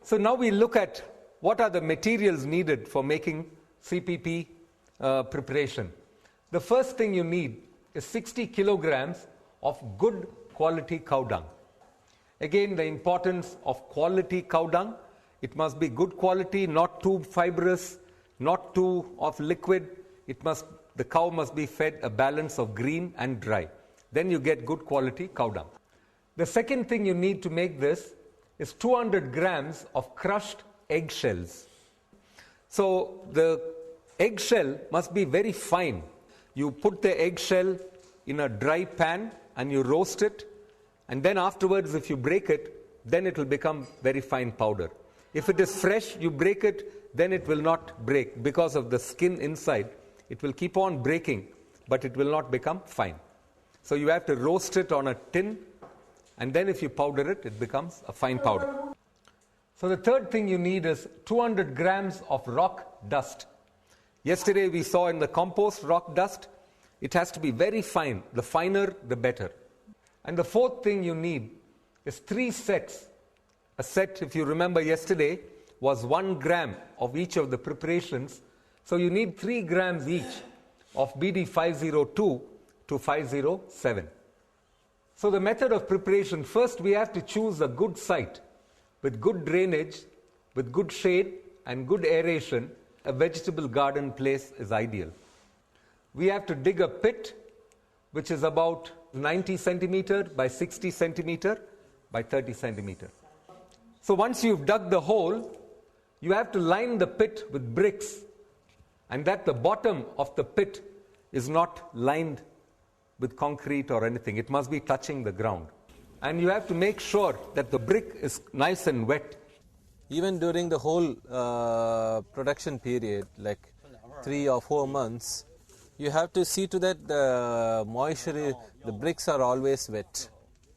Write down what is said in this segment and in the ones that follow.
So now we look at what are the materials needed for making CPP preparation. The first thing you need is 60 kilograms of good quality cow dung. Again, the importance of quality cow dung. It must be good quality, not too fibrous, not too of liquid. The cow must be fed a balance of green and dry. Then you get good quality cow dung. The second thing you need to make this is 200 grams of crushed eggshells. So the eggshell must be very fine. You put the eggshell in a dry pan and you roast it, and then afterwards if you break it, then it will become very fine powder. If it is fresh, you break it, then it will not break because of the skin inside. It will keep on breaking, but it will not become fine. So you have to roast it on a tin, and then if you powder it, it becomes a fine powder. So the third thing you need is 200 grams of rock dust. Yesterday we saw in the compost rock dust. It has to be very fine. The finer, the better. And the fourth thing you need is 3 sets. A set, if you remember yesterday, was 1 gram of each of the preparations. So you need 3 grams each of BD 502 to 507. So the method of preparation, first we have to choose a good site with good drainage, with good shade and good aeration. A vegetable garden place is ideal. We have to dig a pit which is about 90 centimeter by 60 centimeter by 30 centimeter. So once you've dug the hole, you have to line the pit with bricks, and that the bottom of the pit is not lined with concrete or anything. It must be touching the ground. And you have to make sure that the brick is nice and wet. Even during the whole production period, like 3 or 4 months, you have to see to that the moisture, the bricks are always wet.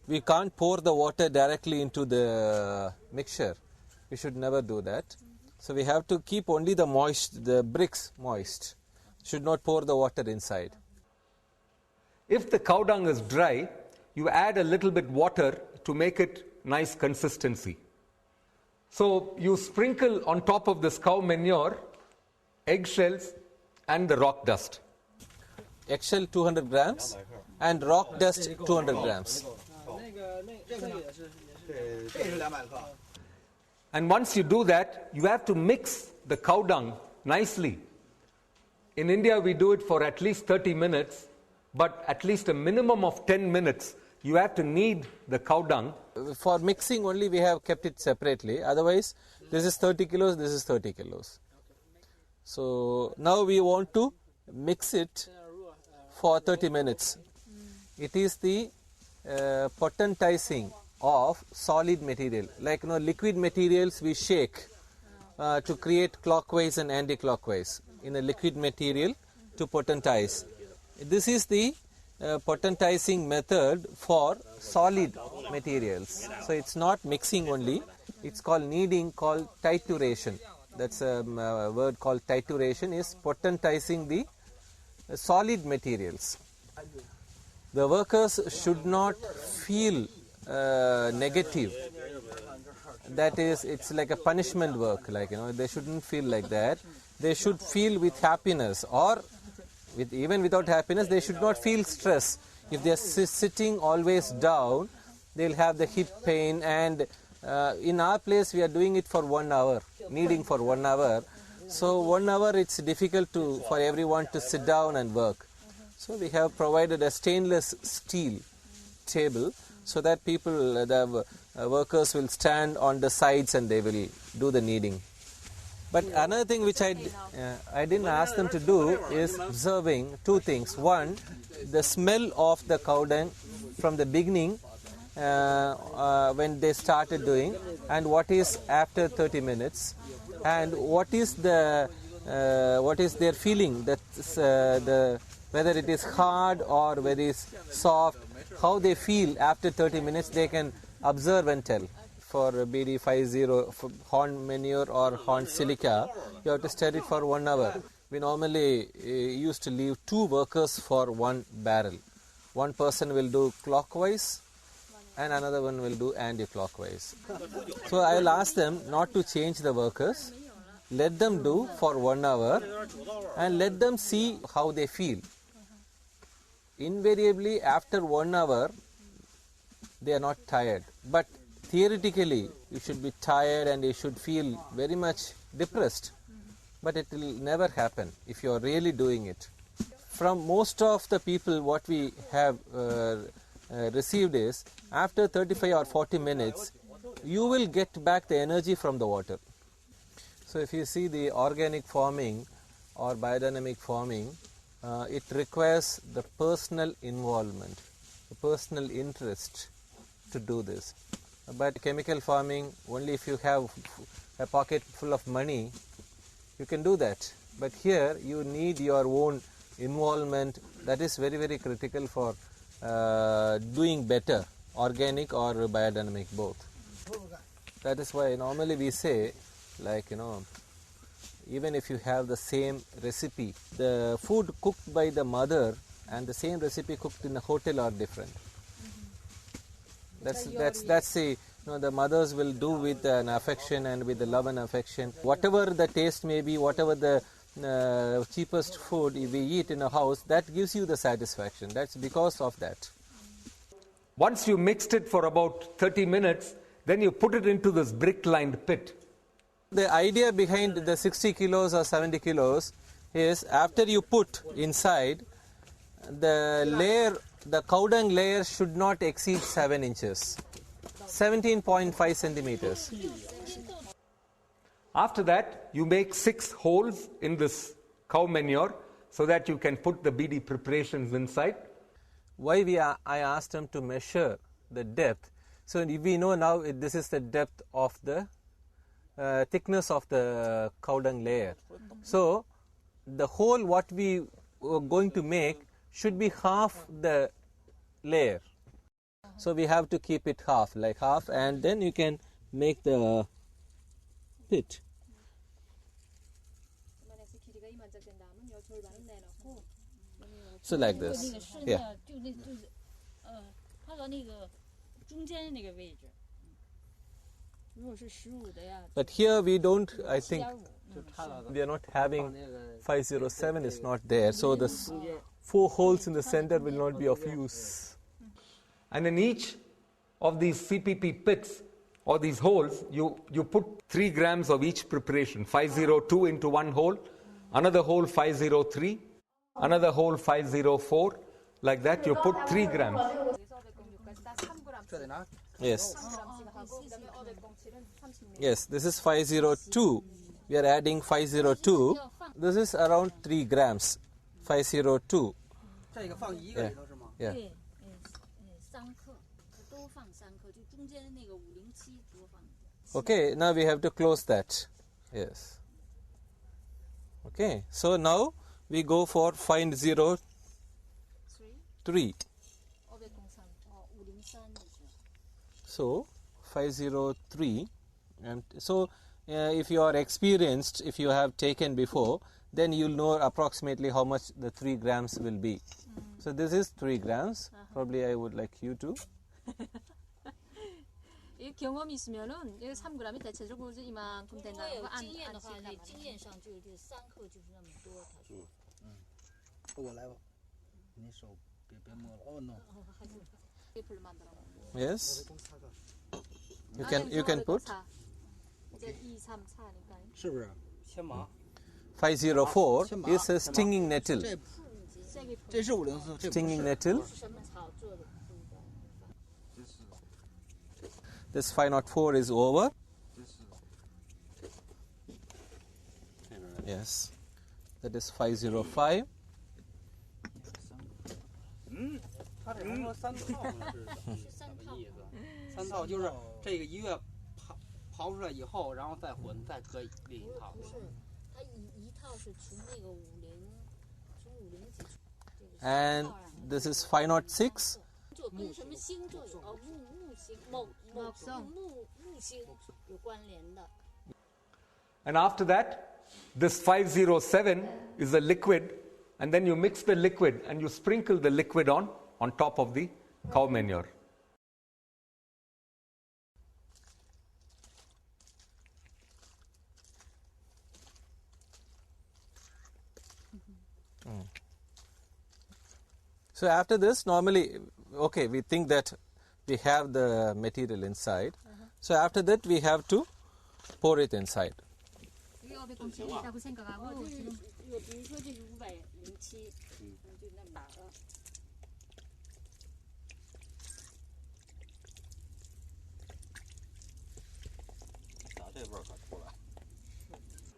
We can't pour the water directly into the mixture. We should never do that. So we have to keep only the bricks moist. Should not pour the water inside. If the cow dung is dry, you add a little bit water to make it nice consistency. So you sprinkle on top of this cow manure eggshells and the rock dust. Eggshell 200 grams and rock dust 200 grams. And once you do that, you have to mix the cow dung nicely. In India, we do it for at least 30 minutes, but at least a minimum of 10 minutes, you have to knead the cow dung. For mixing only, we have kept it separately. Otherwise, this is 30 kilos, this is 30 kilos. So now we want to mix it for 30 minutes. It is the potentizing of solid material. Like liquid materials we shake to create clockwise and anti-clockwise in a liquid material to potentize. This is the potentizing method for solid materials. So it's not mixing only, it's called kneading, called tituration. That's a word called tituration, is potentizing the solid materials. The workers should not feel negative. That is, it's like a punishment work, they shouldn't feel like that. They should feel with happiness, or even without happiness, they should not feel stress. If they are sitting always down, they'll have the hip pain, and in our place we are doing it for 1 hour, kneading for 1 hour. So 1 hour it's difficult for everyone to sit down and work. So we have provided a stainless steel table so that the workers will stand on the sides and they will do the kneading. But another thing which I didn't ask them to do is observing 2 things. One, the smell of the cow dung from the beginning when they started doing, and what is after 30 minutes, and what is their feeling, whether it is hard or whether it is soft, how they feel after 30 minutes, they can observe and tell. For BD 50, for horn manure or horn silica, you have to stir it for 1 hour. We normally used to leave 2 workers for 1 barrel. One person will do clockwise and another one will do anti-clockwise. So I will ask them not to change the workers. Let them do for 1 hour and let them see how they feel. Invariably, after 1 hour, they are not tired. But theoretically, you should be tired and you should feel very much depressed. But it will never happen if you are really doing it. From most of the people, what we have received is, after 35 or 40 minutes, you will get back the energy from the water. So if you see the organic farming or biodynamic farming, it requires the personal involvement, the personal interest to do this. But chemical farming, only if you have a pocket full of money, you can do that. But here you need your own involvement. That is very, very critical for doing better, organic or biodynamic both. That is why normally we say, like, even if you have the same recipe, the food cooked by the mother and the same recipe cooked in a hotel are different. That's the the mothers will do with an affection and with the love and affection. Whatever the taste may be, whatever the cheapest food we eat in a house, that gives you the satisfaction. That's because of that. Once you mixed it for about 30 minutes, then you put it into this brick-lined pit. The idea behind the 60 kilos or 70 kilos is, after you put inside, the cow dung layer should not exceed 7 inches, 17.5 centimeters. After that, you make 6 holes in this cow manure so that you can put the BD preparations inside. Why I asked them to measure the depth. So we know now this is the depth of the thickness of the cow dung layer. So the hole what we are going to make should be half the layer. So we have to keep it half, and then you can make the pit. So like this. Yeah. But here we don't, I think, we are not having 507 is not there. So the 4 holes in the center will not be of use. And in each of these CPP pits or these holes, you put 3 grams of each preparation, 502 into one hole, another hole 503, another hole 504, like that you put 3 grams. Yes. Yes, this is 502. We are adding 502. This is around 3 grams. 502. Yeah. Yeah. Okay, now we have to close that. Yes. Okay, so now we go for 503. So 503, and so if you are experienced, if you have taken before, then you'll know approximately how much the 3 grams will be. So this is 3 grams. Probably I would like you to. 이 경험이 있으면은 3g이 대체적으로 이만큼 된다는 거 안经验上就3克就是那么多他说我来吧你手别摸了哦 no Yes, you can put. 是不是先麻 504 is a stinging nettle. 这是504 Stinging nettle. This 504 is over. Yes, that is 505. 他这还说3套呢是什么意思？3套就是这个一月刨出来以后，然后再混，再搁另一套。不是，它一套是从那个从50几。And this is 506. 就跟什么星座木星木星有关联的。And after that, this 507 is a liquid, and then you mix the liquid and you sprinkle the liquid on top of the cow manure. So after this, normally, okay, we think that we have the material inside. So after that, we have to pour it inside. 이게 507이라고 생각하고 지금 比如说这是507，就那么大了。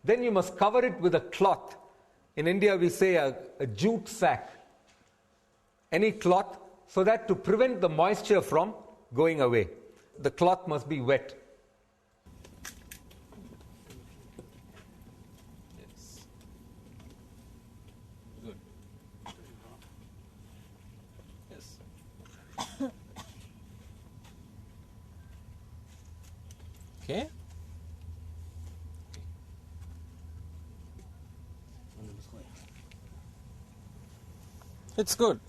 Then you must cover it with a cloth. In India, we say a jute sack. Any cloth, so that to prevent the moisture from going away. The cloth must be wet. Yes. Good. Yes. Okay. It's good.